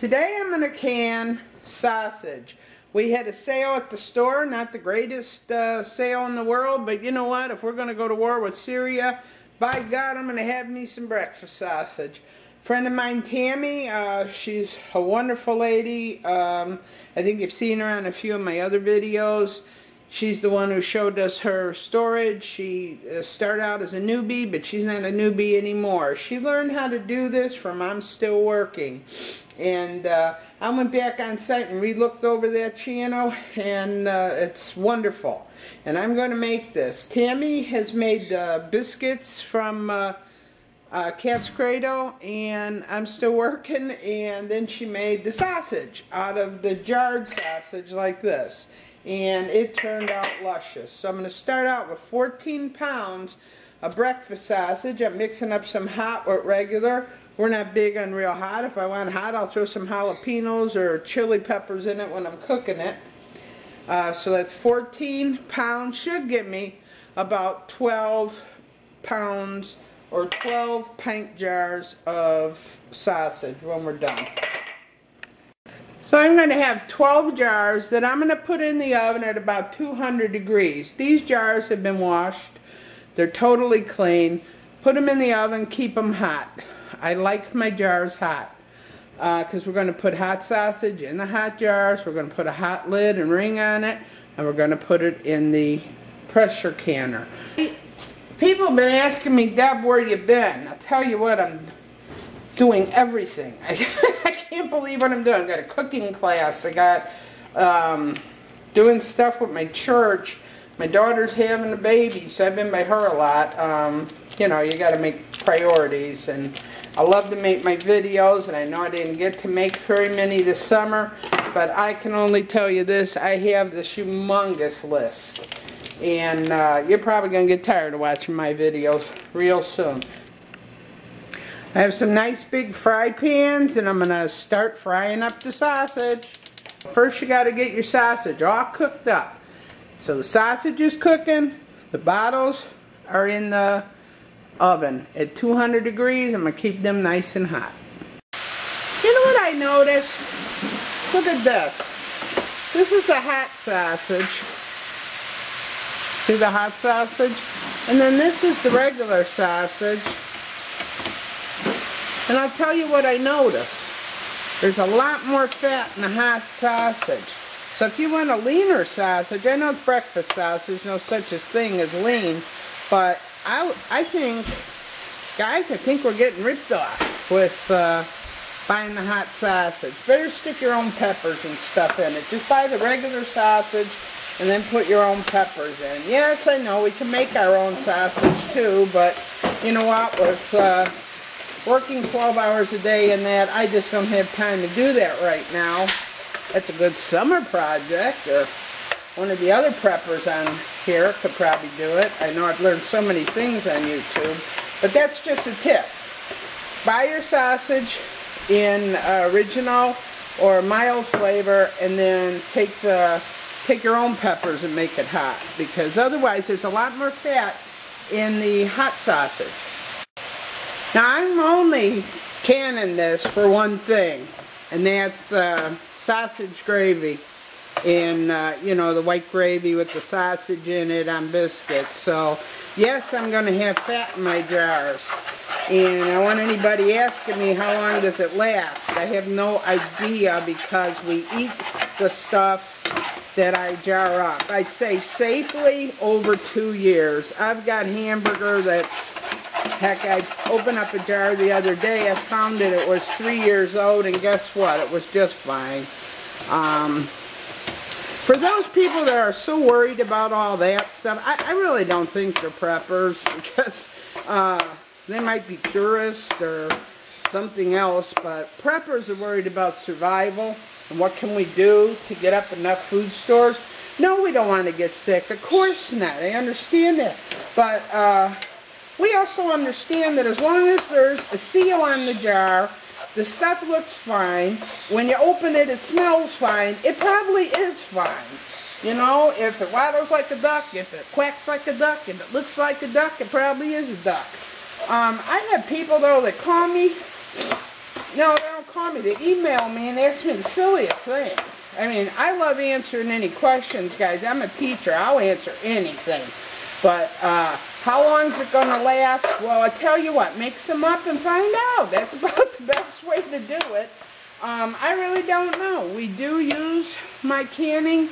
Today I'm going to can sausage. We had a sale at the store, not the greatest sale in the world, but you know what? If we're going to go to war with Syria, by God, I'm going to have me some breakfast sausage. Friend of mine, Tammy, she's a wonderful lady. I think you've seen her on a few of my other videos. She's the one who showed us her storage. She started out as a newbie, but she's not a newbie anymore. She learned how to do this from I'm Still Working. And I went back on site and re-looked over that channel, and it's wonderful. And I'm going to make this. Tammy has made the biscuits from Cat's Cradle, and I'm Still Working, and then she made the sausage out of the jarred sausage like this. And it turned out luscious. So I'm going to start out with 14 pounds of breakfast sausage. I'm mixing up some hot with regular. We're not big on real hot. If I want hot, I'll throw some jalapenos or chili peppers in it when I'm cooking it. So that's 14 pounds. Should give me about 12 pounds or 12 pint jars of sausage when we're done. So I'm going to have 12 jars that I'm going to put in the oven at about 200 degrees. These jars have been washed. They're totally clean. Put them in the oven, keep them hot. I like my jars hot because we're going to put hot sausage in the hot jars. We're going to put a hot lid and ring on it, and we're going to put it in the pressure canner. People have been asking me, Deb, where you been? I'll tell you what, I'm doing everything. I can't believe what I'm doing. I got a cooking class. I got doing stuff with my church. My daughter's having a baby, so I've been by her a lot. You know, you got to make priorities, and I love to make my videos, and I know I didn't get to make very many this summer, but I can only tell you this: I have this humongous list, and you're probably going to get tired of watching my videos real soon. I have some nice big fry pans, and I'm going to start frying up the sausage. First you got to get your sausage all cooked up. So the sausage is cooking, the bottles are in the oven at 200 degrees. I'm going to keep them nice and hot. You know what I noticed? Look at this. This is the hot sausage. See the hot sausage? And then this is the regular sausage. And I'll tell you what I noticed. There's a lot more fat in the hot sausage. So if you want a leaner sausage, I know it's breakfast sausage, no such a thing as lean, but I think, guys, I think we're getting ripped off with buying the hot sausage. Better stick your own peppers and stuff in it. Just buy the regular sausage and then put your own peppers in. Yes, I know we can make our own sausage too, but you know what, with working 12 hours a day and that, I just don't have time to do that right now. That's a good summer project, or one of the other preppers on here could probably do it. I know I've learned so many things on YouTube, but that's just a tip. Buy your sausage in original or mild flavor, and then take your own peppers and make it hot, because otherwise there's a lot more fat in the hot sausage. Now I'm only canning this for one thing, and that's sausage gravy, and you know, the white gravy with the sausage in it on biscuits. So yes, I'm going to have fat in my jars, and I want anybody asking me how long does it last. I have no idea, because we eat the stuff that I jar up. I'd say safely over 2 years. I've got hamburger that's, heck, I opened up a jar the other day. I found it was 3 years old, and guess what? It was just fine. For those people that are so worried about all that stuff, I really don't think they're preppers, because they might be purists or something else, but preppers are worried about survival and what can we do to get up enough food stores. No, we don't want to get sick. Of course not. I understand that. But we also understand that as long as there's a seal on the jar, the stuff looks fine. When you open it, it smells fine. It probably is fine. You know, if it waddles like a duck, if it quacks like a duck, if it looks like a duck, it probably is a duck. I have people, though, that call me. No, they don't call me. They email me and ask me the silliest things. I mean, I love answering any questions, guys. I'm a teacher. I'll answer anything. But how long is it going to last? Well, I tell you what, mix them up and find out. That's about the best way to do it. I really don't know. We do use my canning.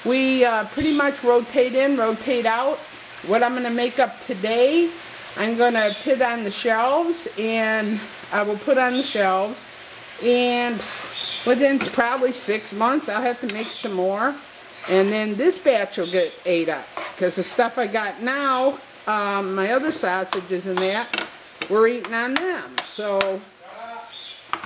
We pretty much rotate in, rotate out. What I'm going to make up today, I'm going to put on the shelves, and I will put on the shelves. And within probably 6 months, I'll have to make some more. And then this batch will get ate up. Because the stuff I got now, my other sausages and that, we're eating on them. So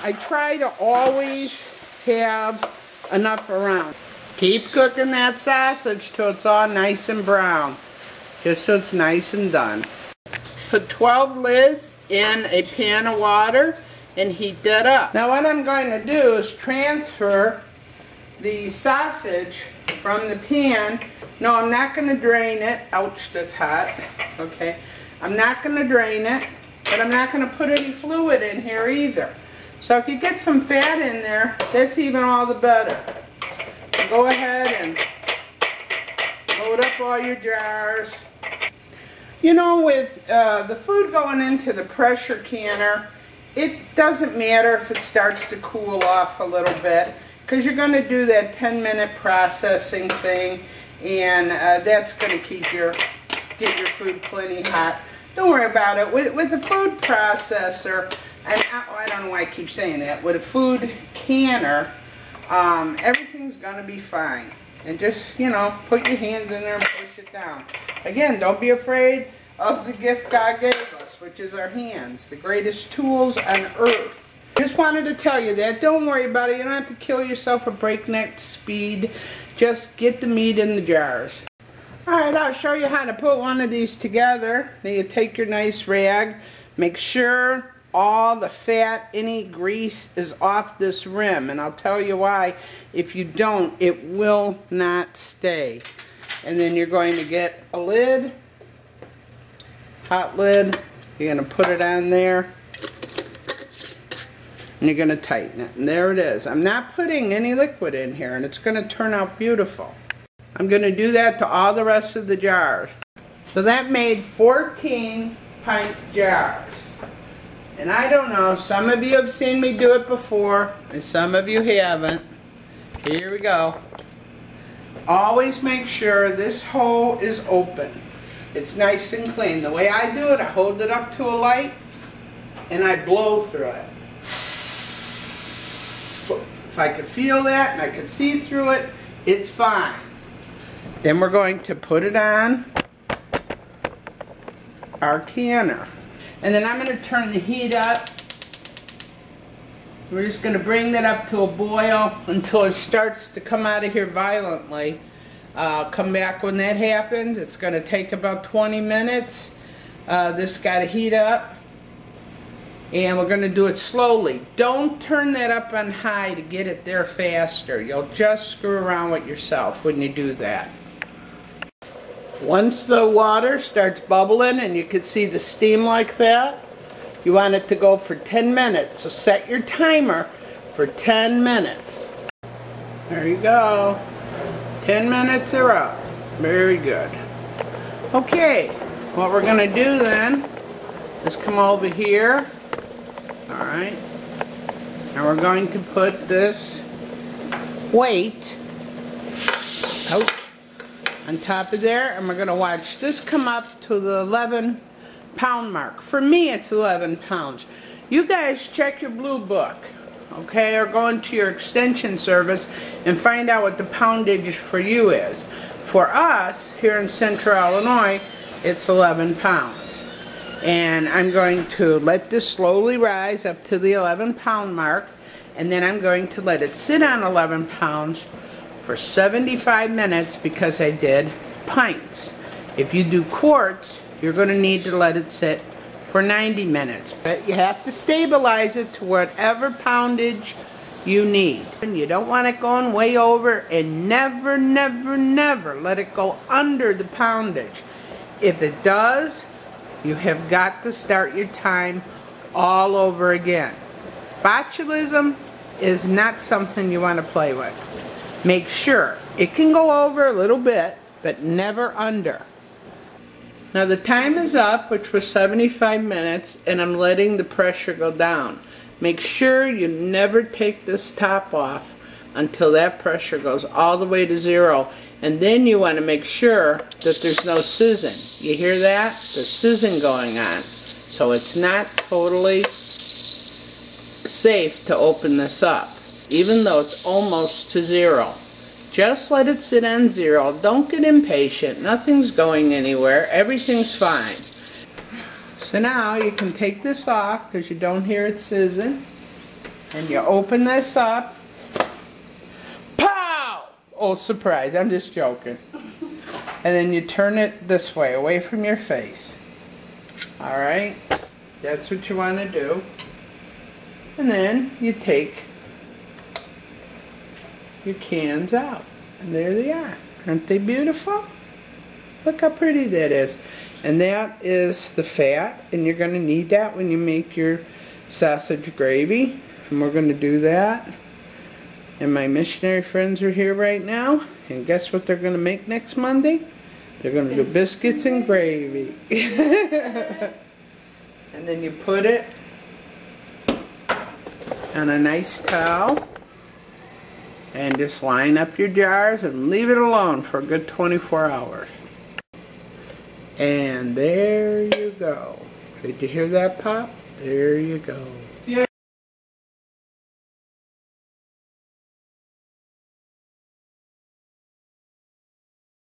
I try to always have enough around. Keep cooking that sausage till it's all nice and brown. Just so it's nice and done. Put 12 lids in a pan of water and heat that up. Now what I'm going to do is transfer the sausage from the pan. No, I'm not going to drain it. Ouch, that's hot. Okay. I'm not going to drain it, but I'm not going to put any fluid in here either. So if you get some fat in there, that's even all the better. Go ahead and load up all your jars. You know, with the food going into the pressure canner, it doesn't matter if it starts to cool off a little bit, because you're going to do that 10-minute processing thing, and that's going to get your food plenty hot. Don't worry about it. With a food processor, and I don't know why I keep saying that, with a food canner, everything's going to be fine. And just, you know, put your hands in there and push it down. Again, don't be afraid of the gift God gave us, which is our hands, the greatest tools on earth. Just wanted to tell you that. Don't worry about it. You don't have to kill yourself at breakneck speed. Just get the meat in the jars. Alright, I'll show you how to put one of these together. Then you take your nice rag. Make sure all the fat, any grease is off this rim. And I'll tell you why. If you don't, it will not stay. And then you're going to get a lid. Hot lid. You're going to put it on there. And you're going to tighten it. And there it is. I'm not putting any liquid in here, and it's going to turn out beautiful. I'm going to do that to all the rest of the jars. So that made 14 pint jars. And I don't know, some of you have seen me do it before, and some of you haven't. Here we go. Always make sure this hole is open. It's nice and clean. The way I do it, I hold it up to a light, and I blow through it. If I could feel that and I could see through it, it's fine. Then we're going to put it on our canner. And then I'm going to turn the heat up. We're just going to bring that up to a boil until it starts to come out of here violently. Come back when that happens. It's going to take about 20 minutes. This got to heat up. And we're going to do it slowly. Don't turn that up on high to get it there faster. You'll just screw around with yourself when you do that. Once the water starts bubbling and you can see the steam like that, you want it to go for 10 minutes. So set your timer for 10 minutes. There you go. 10 minutes are up. Very good. Okay, what we're going to do then is come over here. Alright. And we're going to put this weight out on top of there, and we're going to watch this come up to the 11-pound mark. For me, it's 11 pounds. You guys check your blue book, okay, or go into your extension service and find out what the poundage for you is. For us, here in Central Illinois, it's 11 pounds. And I'm going to let this slowly rise up to the 11-pound mark, and then I'm going to let it sit on 11 pounds for 75 minutes because I did pints. If you do quarts, you're going to need to let it sit for 90 minutes. But you have to stabilize it to whatever poundage you need. And you don't want it going way over, and never, never, never let it go under the poundage. If it does, you have got to start your time all over again. Botulism is not something you want to play with. Make sure it can go over a little bit, but never under. Now the time is up, which was 75 minutes, and I'm letting the pressure go down. Make sure you never take this top off until that pressure goes all the way to 0. And then you want to make sure that there's no sizzing. You hear that? There's sizzing going on. So it's not totally safe to open this up, even though it's almost to 0. Just let it sit on 0. Don't get impatient. Nothing's going anywhere. Everything's fine. So now you can take this off because you don't hear it sizzing. And you open this up. Pow! Oh, surprise. I'm just joking. And then you turn it this way, away from your face. Alright? That's what you want to do. And then you take your cans out. And there they are. Aren't they beautiful? Look how pretty that is. And that is the fat. And you're going to need that when you make your sausage gravy. And we're going to do that. And my missionary friends are here right now. And guess what they're going to make next Monday? They're going to do biscuits and gravy. And then you put it on a nice towel. And just line up your jars and leave it alone for a good 24 hours. And there you go. Did you hear that pop? There you go. Yeah.